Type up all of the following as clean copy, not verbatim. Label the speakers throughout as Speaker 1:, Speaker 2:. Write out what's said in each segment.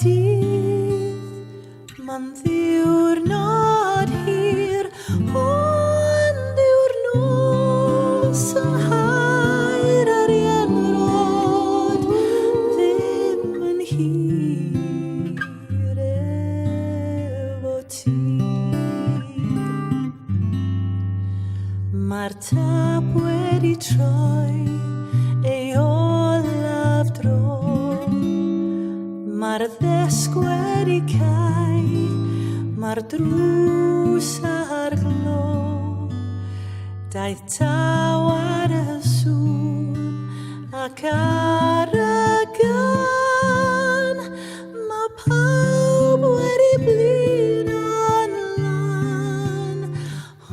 Speaker 1: dydd, ma'n ddiwrnod hir, ond ddiwrnos yng nghaer arian rod, ddim yn hir efo ti. Mae'r tap wedi troi ei olaf dro, mae'r ddesg wedi cau, mae'r drws ar glo, daeth taw ar y sŵn ac ar y gan, mae pawb wedi blino'n lan,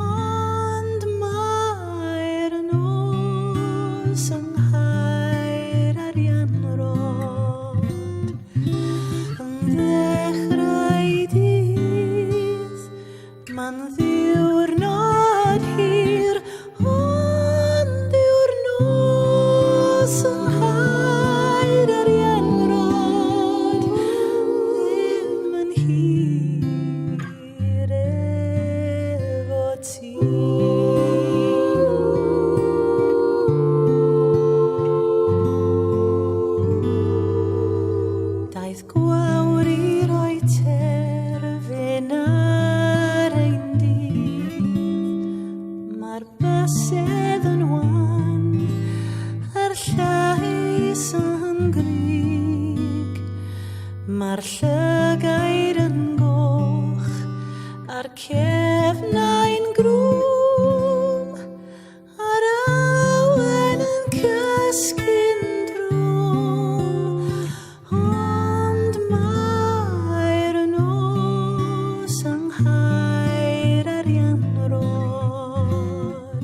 Speaker 1: ond mae'r nos yng nghaer arian rod yn dechrau dydd, ma'n ddiwrnod hir, ond ddiwrnos yng nghaer arian rod, ddim yn hir efo ti. Daeth gwawr i roi terfyn ar ein dydd, mae'r bysedd yn wan, a'r llais yn gryg, mae'r llygaid yn goch, a'r cefnau'n grwm, a'r awen yn cysgu'n drwm, ond mae'r nos yng nghaer arian rod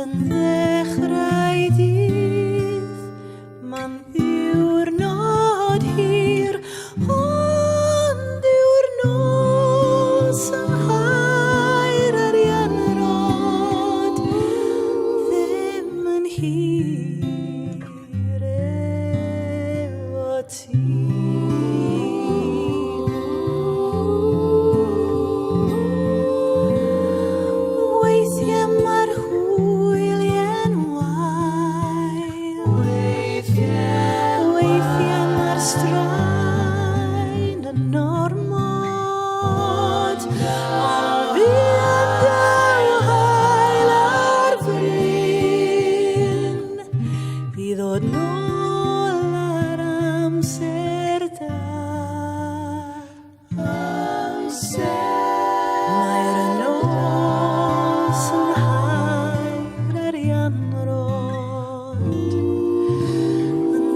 Speaker 1: yn dechrau dydd, ma'n ddiwrnod hir, ond ddiwrnos yng nghaer arian rod, ddim yn hir efo ti. Weithiau mae'r hwyliau'n wael, weithiau mae'r straen yn ormod, ond fi yn dal hael ar fryn i ddod nôl ar amser da. Mae'r nos yng nghaer arian rod yn